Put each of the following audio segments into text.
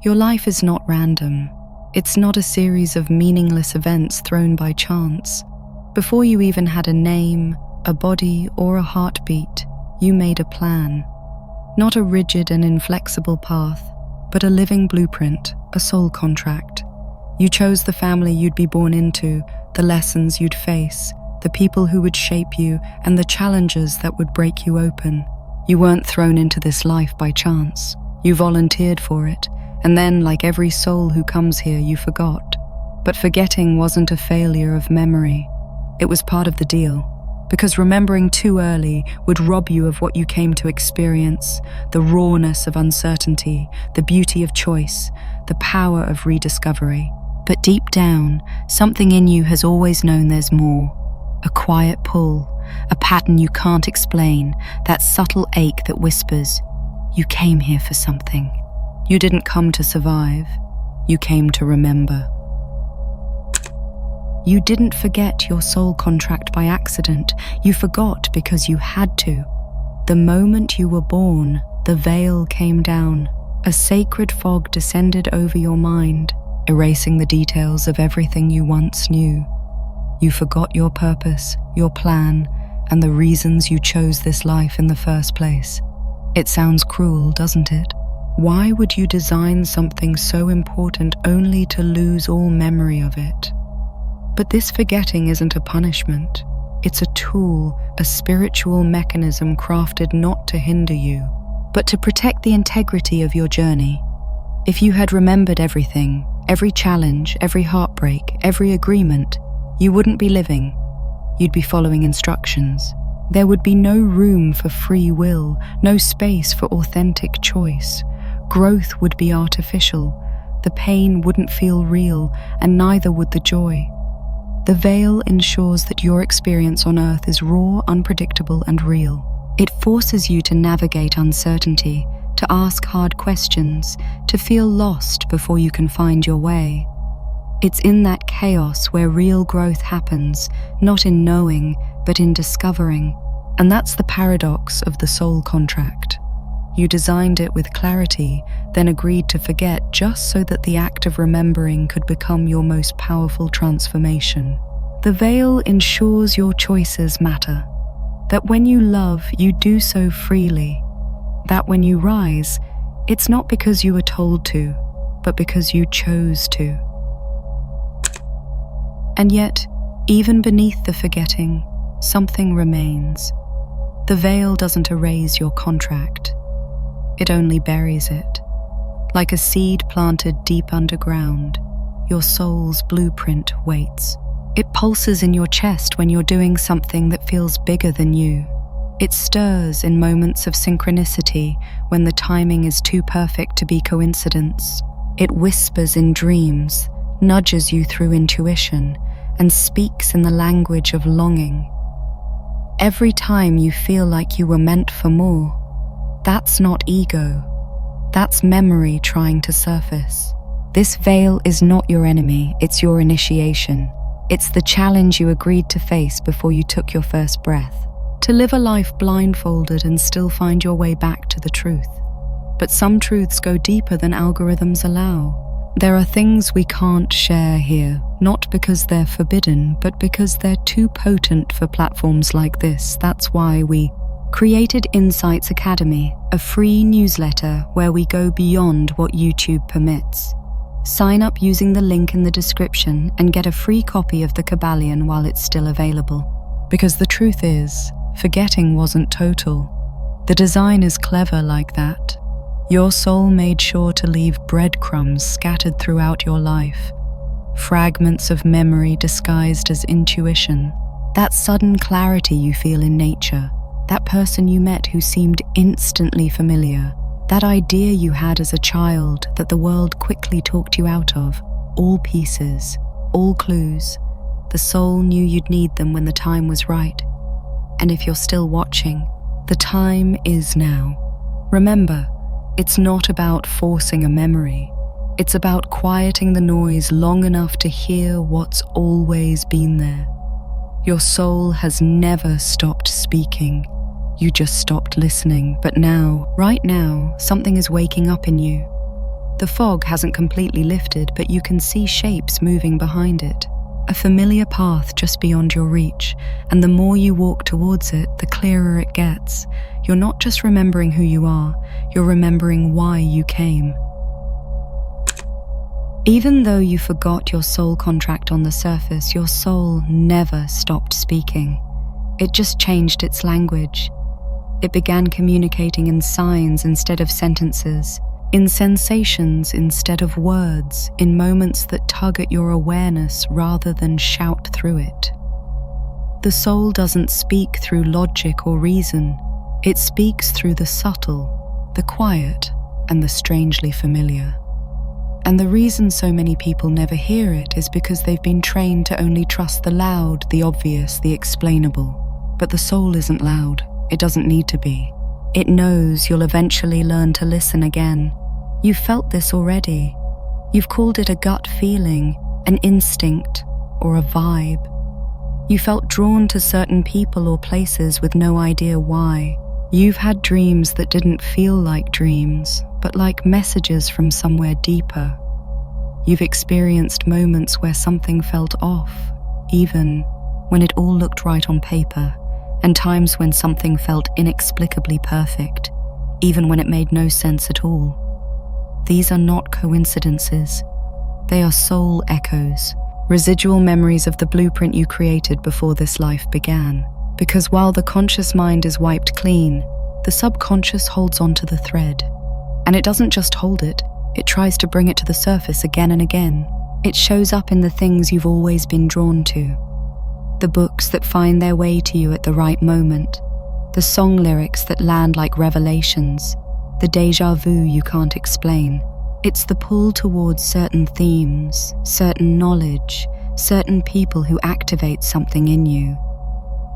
Your life is not random. It's not a series of meaningless events thrown by chance. Before you even had a name, a body, or a heartbeat, you made a plan. Not a rigid and inflexible path, but a living blueprint, a soul contract. You chose the family you'd be born into, the lessons you'd face, the people who would shape you, and the challenges that would break you open. You weren't thrown into this life by chance. You volunteered for it, and then, like every soul who comes here, you forgot. But forgetting wasn't a failure of memory. It was part of the deal. Because remembering too early would rob you of what you came to experience, the rawness of uncertainty, the beauty of choice, the power of rediscovery. But deep down, something in you has always known there's more. A quiet pull, a pattern you can't explain, that subtle ache that whispers, you came here for something. You didn't come to survive, you came to remember. You didn't forget your soul contract by accident, you forgot because you had to. The moment you were born, the veil came down. A sacred fog descended over your mind, erasing the details of everything you once knew. You forgot your purpose, your plan, and the reasons you chose this life in the first place. It sounds cruel, doesn't it? Why would you design something so important only to lose all memory of it? But this forgetting isn't a punishment. It's a tool, a spiritual mechanism crafted not to hinder you, but to protect the integrity of your journey. If you had remembered everything, every challenge, every heartbreak, every agreement, you wouldn't be living. You'd be following instructions. There would be no room for free will, no space for authentic choice. Growth would be artificial. The pain wouldn't feel real, and neither would the joy. The veil ensures that your experience on Earth is raw, unpredictable, and real. It forces you to navigate uncertainty, to ask hard questions, to feel lost before you can find your way. It's in that chaos where real growth happens, not in knowing, but in discovering. And that's the paradox of the soul contract. You designed it with clarity, then agreed to forget just so that the act of remembering could become your most powerful transformation. The veil ensures your choices matter. That when you love, you do so freely. That when you rise, it's not because you were told to, but because you chose to. And yet, even beneath the forgetting, something remains. The veil doesn't erase your contract. It only buries it. Like a seed planted deep underground, your soul's blueprint waits. It pulses in your chest when you're doing something that feels bigger than you. It stirs in moments of synchronicity when the timing is too perfect to be coincidence. It whispers in dreams, nudges you through intuition, and speaks in the language of longing. Every time you feel like you were meant for more, that's not ego. That's memory trying to surface. This veil is not your enemy, it's your initiation. It's the challenge you agreed to face before you took your first breath. To live a life blindfolded and still find your way back to the truth. But some truths go deeper than algorithms allow. There are things we can't share here, not because they're forbidden, but because they're too potent for platforms like this. That's why we created Insights Academy, a free newsletter where we go beyond what YouTube permits. Sign up using the link in the description and get a free copy of the Kabbalion while it's still available. Because the truth is, forgetting wasn't total. The design is clever like that. Your soul made sure to leave breadcrumbs scattered throughout your life. Fragments of memory disguised as intuition. That sudden clarity you feel in nature. That person you met who seemed instantly familiar. That idea you had as a child that the world quickly talked you out of. All pieces, all clues. The soul knew you'd need them when the time was right. And if you're still watching, the time is now. Remember, it's not about forcing a memory. It's about quieting the noise long enough to hear what's always been there. Your soul has never stopped speaking. You just stopped listening, but now, right now, something is waking up in you. The fog hasn't completely lifted, but you can see shapes moving behind it. A familiar path just beyond your reach, and the more you walk towards it, the clearer it gets. You're not just remembering who you are, you're remembering why you came. Even though you forgot your soul contract on the surface, your soul never stopped speaking. It just changed its language. It began communicating in signs instead of sentences, in sensations instead of words, in moments that tug at your awareness rather than shout through it. The soul doesn't speak through logic or reason. It speaks through the subtle, the quiet, and the strangely familiar. And the reason so many people never hear it is because they've been trained to only trust the loud, the obvious, the explainable. But the soul isn't loud. It doesn't need to be. It knows you'll eventually learn to listen again. You've felt this already. You've called it a gut feeling, an instinct, or a vibe. You felt drawn to certain people or places with no idea why. You've had dreams that didn't feel like dreams, but like messages from somewhere deeper. You've experienced moments where something felt off, even when it all looked right on paper, and times when something felt inexplicably perfect, even when it made no sense at all. These are not coincidences. They are soul echoes, residual memories of the blueprint you created before this life began. Because while the conscious mind is wiped clean, the subconscious holds onto the thread. And it doesn't just hold it, it tries to bring it to the surface again and again. It shows up in the things you've always been drawn to. The books that find their way to you at the right moment. The song lyrics that land like revelations. The déjà vu you can't explain. It's the pull towards certain themes, certain knowledge, certain people who activate something in you.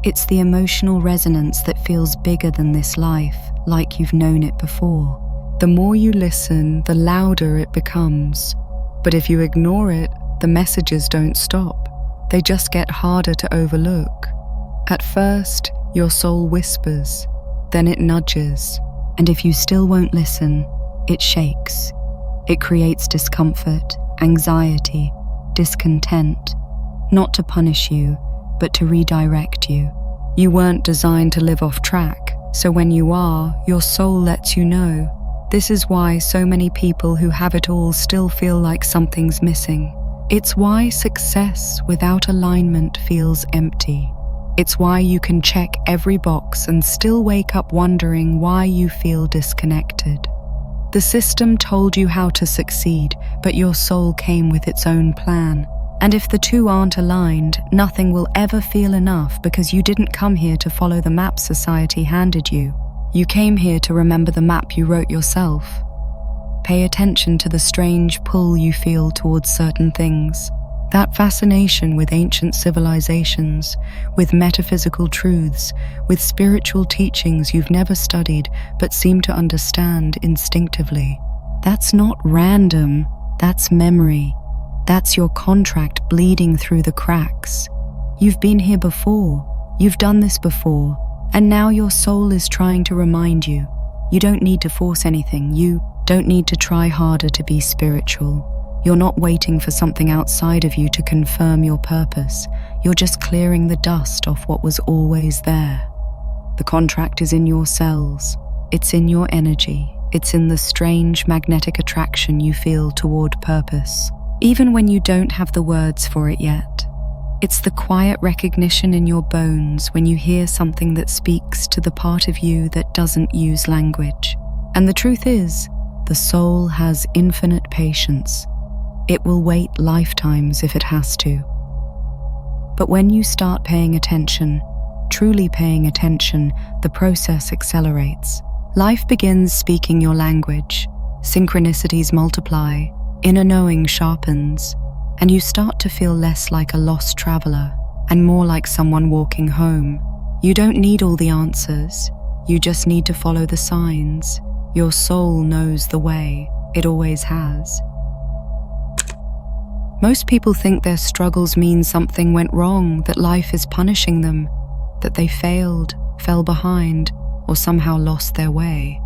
It's the emotional resonance that feels bigger than this life, like you've known it before. The more you listen, the louder it becomes. But if you ignore it, the messages don't stop. They just get harder to overlook. At first, your soul whispers, then it nudges. And if you still won't listen, it shakes. It creates discomfort, anxiety, discontent, not to punish you, but to redirect you. You weren't designed to live off track, so when you are, your soul lets you know. This is why so many people who have it all still feel like something's missing. It's why success without alignment feels empty. It's why you can check every box and still wake up wondering why you feel disconnected. The system told you how to succeed, but your soul came with its own plan. And if the two aren't aligned, nothing will ever feel enough because you didn't come here to follow the map society handed you. You came here to remember the map you wrote yourself. Pay attention to the strange pull you feel towards certain things. That fascination with ancient civilizations, with metaphysical truths, with spiritual teachings you've never studied but seem to understand instinctively. That's not random, that's memory. That's your contract bleeding through the cracks. You've been here before, you've done this before, and now your soul is trying to remind you. You don't need to force anything, you don't need to try harder to be spiritual. You're not waiting for something outside of you to confirm your purpose. You're just clearing the dust off what was always there. The contract is in your cells. It's in your energy. It's in the strange magnetic attraction you feel toward purpose, even when you don't have the words for it yet. It's the quiet recognition in your bones when you hear something that speaks to the part of you that doesn't use language. And the truth is, the soul has infinite patience. It will wait lifetimes if it has to. But when you start paying attention, truly paying attention, the process accelerates. Life begins speaking your language. Synchronicities multiply, inner knowing sharpens, and you start to feel less like a lost traveler and more like someone walking home. You don't need all the answers. You just need to follow the signs. Your soul knows the way. It always has. Most people think their struggles mean something went wrong, that life is punishing them, that they failed, fell behind, or somehow lost their way.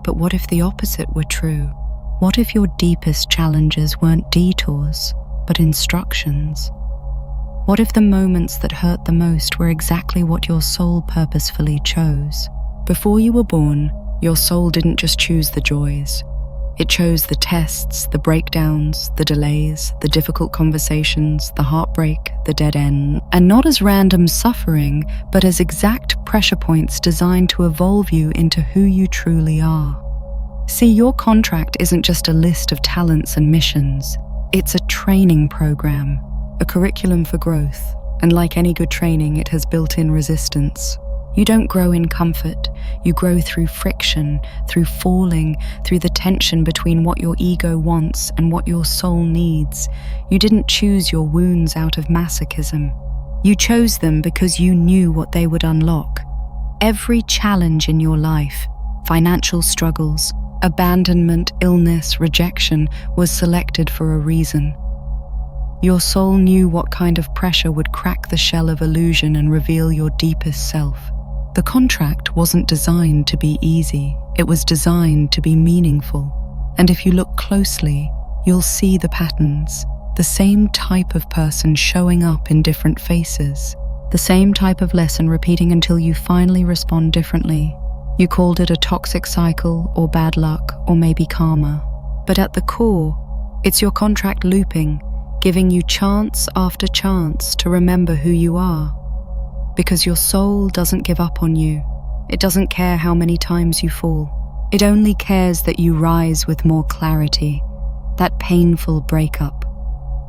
But what if the opposite were true? What if your deepest challenges weren't detours, but instructions? What if the moments that hurt the most were exactly what your soul purposefully chose? Before you were born, your soul didn't just choose the joys. It chose the tests, the breakdowns, the delays, the difficult conversations, the heartbreak, the dead end, and not as random suffering, but as exact pressure points designed to evolve you into who you truly are. See, your contract isn't just a list of talents and missions. It's a training program, a curriculum for growth, and like any good training, it has built-in resistance. You don't grow in comfort, you grow through friction, through falling, through the tension between what your ego wants and what your soul needs. You didn't choose your wounds out of masochism. You chose them because you knew what they would unlock. Every challenge in your life, financial struggles, abandonment, illness, rejection, was selected for a reason. Your soul knew what kind of pressure would crack the shell of illusion and reveal your deepest self. The contract wasn't designed to be easy, it was designed to be meaningful. And if you look closely, you'll see the patterns, the same type of person showing up in different faces, the same type of lesson repeating until you finally respond differently. You called it a toxic cycle, or bad luck, or maybe karma. But at the core, it's your contract looping, giving you chance after chance to remember who you are. Because your soul doesn't give up on you. It doesn't care how many times you fall. It only cares that you rise with more clarity. That painful breakup.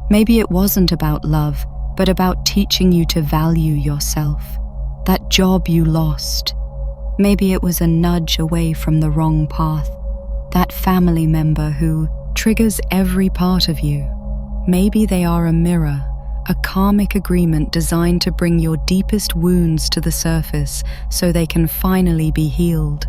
Maybe it wasn't about love, but about teaching you to value yourself. That job you lost. Maybe it was a nudge away from the wrong path. That family member who triggers every part of you. Maybe they are a mirror, a karmic agreement designed to bring your deepest wounds to the surface so they can finally be healed.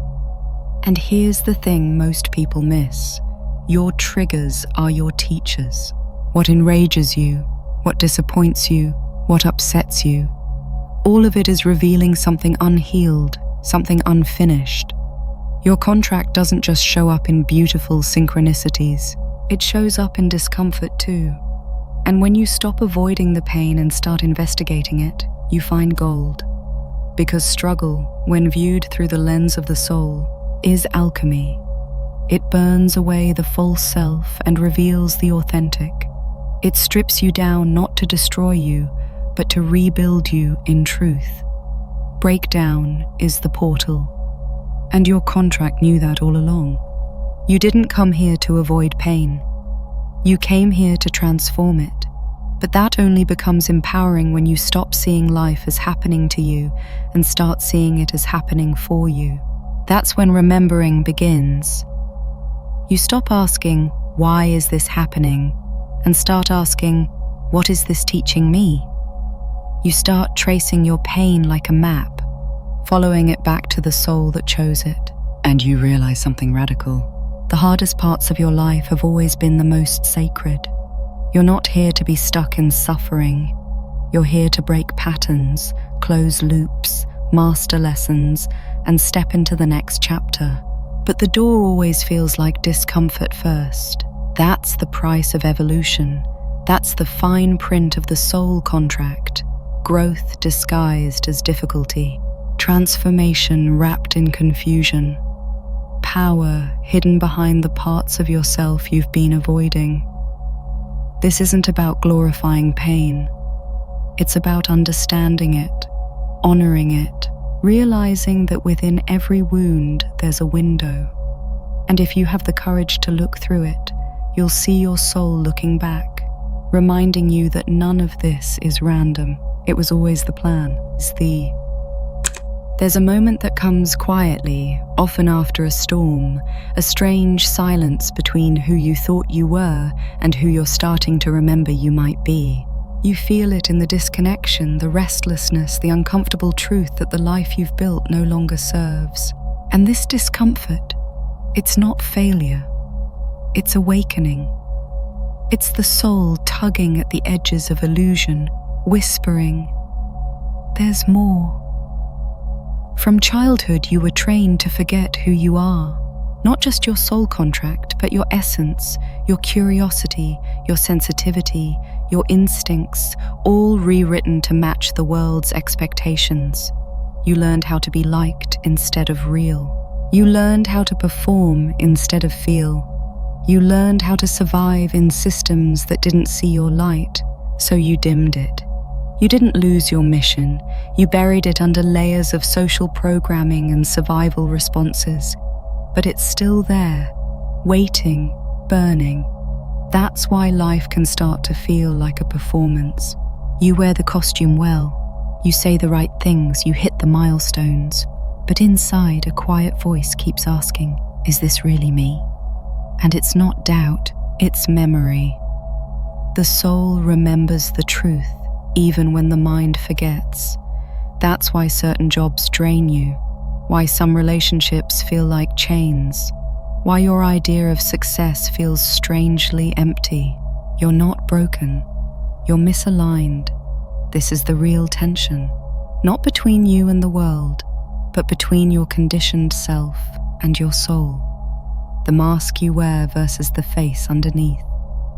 And here's the thing most people miss. Your triggers are your teachers. What enrages you, what disappoints you, what upsets you. All of it is revealing something unhealed, something unfinished. Your contract doesn't just show up in beautiful synchronicities. It shows up in discomfort too. And when you stop avoiding the pain and start investigating it, you find gold. Because struggle, when viewed through the lens of the soul, is alchemy. It burns away the false self and reveals the authentic. It strips you down not to destroy you, but to rebuild you in truth. Breakdown is the portal. And your contract knew that all along. You didn't come here to avoid pain. You came here to transform it, but that only becomes empowering when you stop seeing life as happening to you and start seeing it as happening for you. That's when remembering begins. You stop asking, why is this happening? And start asking, what is this teaching me? You start tracing your pain like a map, following it back to the soul that chose it. And you realize something radical. The hardest parts of your life have always been the most sacred. You're not here to be stuck in suffering. You're here to break patterns, close loops, master lessons, and step into the next chapter. But the door always feels like discomfort first. That's the price of evolution. That's the fine print of the soul contract. Growth disguised as difficulty. Transformation wrapped in confusion. Power hidden behind the parts of yourself you've been avoiding. This isn't about glorifying pain. It's about understanding it, honoring it, realizing that within every wound there's a window. And if you have the courage to look through it, you'll see your soul looking back, reminding you that none of this is random. It was always the plan. There's a moment that comes quietly, often after a storm, a strange silence between who you thought you were and who you're starting to remember you might be. You feel it in the disconnection, the restlessness, the uncomfortable truth that the life you've built no longer serves. And this discomfort, it's not failure, it's awakening. It's the soul tugging at the edges of illusion, whispering, "There's more." From childhood, you were trained to forget who you are. Not just your soul contract, but your essence, your curiosity, your sensitivity, your instincts, all rewritten to match the world's expectations. You learned how to be liked instead of real. You learned how to perform instead of feel. You learned how to survive in systems that didn't see your light, so you dimmed it. You didn't lose your mission. You buried it under layers of social programming and survival responses. But it's still there, waiting, burning. That's why life can start to feel like a performance. You wear the costume well, you say the right things, you hit the milestones, but inside a quiet voice keeps asking, is this really me? And it's not doubt, it's memory. The soul remembers the truth, even when the mind forgets. That's why certain jobs drain you, why some relationships feel like chains, why your idea of success feels strangely empty. You're not broken, you're misaligned. This is the real tension, not between you and the world, but between your conditioned self and your soul. The mask you wear versus the face underneath.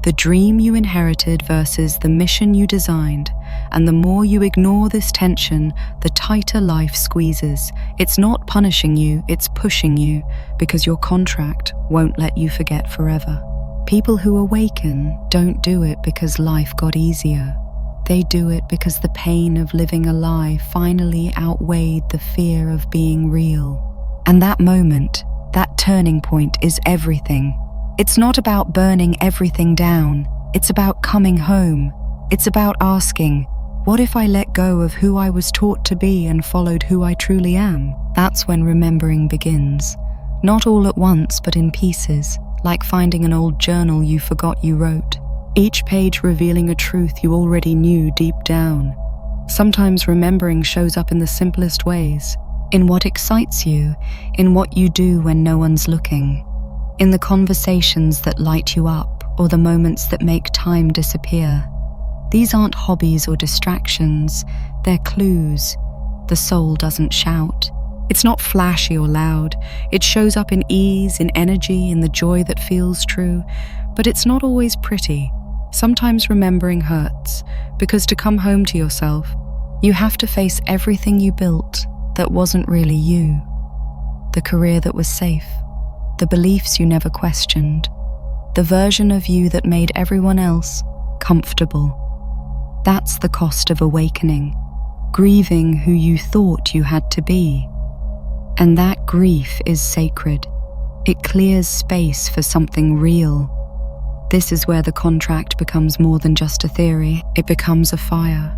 The dream you inherited versus the mission you designed, and the more you ignore this tension, the tighter life squeezes. It's not punishing you, it's pushing you, because your contract won't let you forget forever. People who awaken don't do it because life got easier. They do it because the pain of living a lie finally outweighed the fear of being real. And that moment, that turning point, is everything. It's not about burning everything down. It's about coming home. It's about asking, what if I let go of who I was taught to be and followed who I truly am? That's when remembering begins. Not all at once, but in pieces, like finding an old journal you forgot you wrote. Each page revealing a truth you already knew deep down. Sometimes remembering shows up in the simplest ways. In what excites you, in what you do when no one's looking. In the conversations that light you up, or the moments that make time disappear. These aren't hobbies or distractions, they're clues. The soul doesn't shout. It's not flashy or loud. It shows up in ease, in energy, in the joy that feels true. But it's not always pretty. Sometimes remembering hurts, because to come home to yourself, you have to face everything you built that wasn't really you. The career that was safe. The beliefs you never questioned, the version of you that made everyone else comfortable. That's the cost of awakening, grieving who you thought you had to be. And that grief is sacred. It clears space for something real. This is where the contract becomes more than just a theory. It becomes a fire.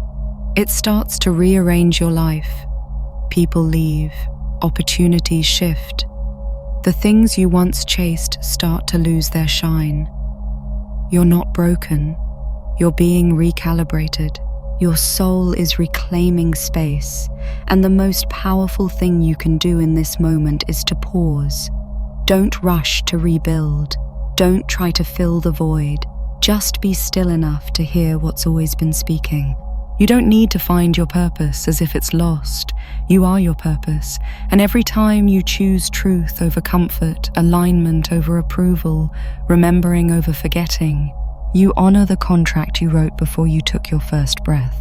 It starts to rearrange your life. People leave, opportunities shift. The things you once chased start to lose their shine. You're not broken. You're being recalibrated. Your soul is reclaiming space, and the most powerful thing you can do in this moment is to pause. Don't rush to rebuild. Don't try to fill the void. Just be still enough to hear what's always been speaking. You don't need to find your purpose as if it's lost. You are your purpose, and every time you choose truth over comfort, alignment over approval, remembering over forgetting, you honor the contract you wrote before you took your first breath.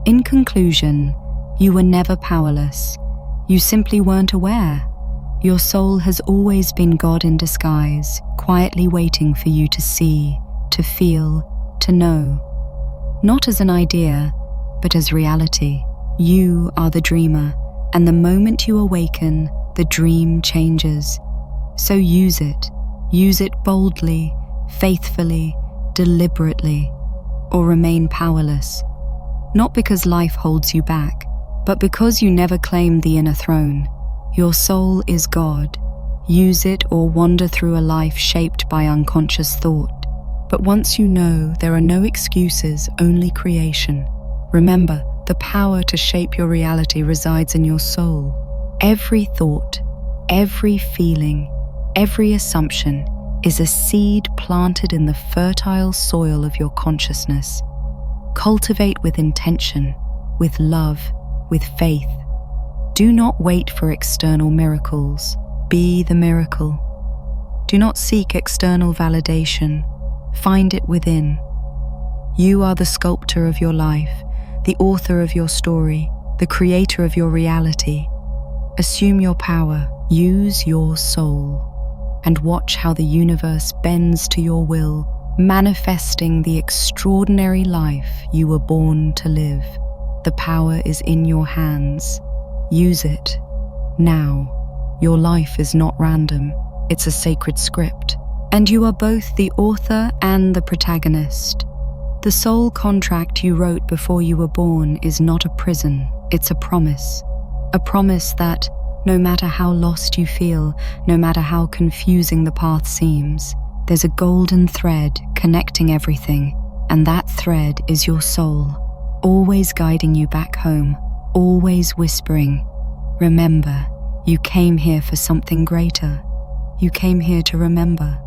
In conclusion, you were never powerless. You simply weren't aware. Your soul has always been God in disguise, quietly waiting for you to see, to feel, to know. Not as an idea, but as reality. You are the dreamer, and the moment you awaken, the dream changes. So use it. Use it boldly, faithfully, deliberately, or remain powerless. Not because life holds you back, but because you never claimed the inner throne. Your soul is God. Use it or wander through a life shaped by unconscious thought. But once you know, there are no excuses, only creation. Remember, the power to shape your reality resides in your soul. Every thought, every feeling, every assumption is a seed planted in the fertile soil of your consciousness. Cultivate with intention, with love, with faith. Do not wait for external miracles. Be the miracle. Do not seek external validation. Find it within. You are the sculptor of your life, the author of your story, the creator of your reality. Assume your power, use your soul, and watch how the universe bends to your will, manifesting the extraordinary life you were born to live. The power is in your hands. Use it. Now. Your life is not random. It's a sacred script. And you are both the author and the protagonist. The soul contract you wrote before you were born is not a prison. It's a promise. A promise that, no matter how lost you feel, no matter how confusing the path seems, there's a golden thread connecting everything, and that thread is your soul, always guiding you back home, always whispering, "Remember, you came here for something greater. You came here to remember."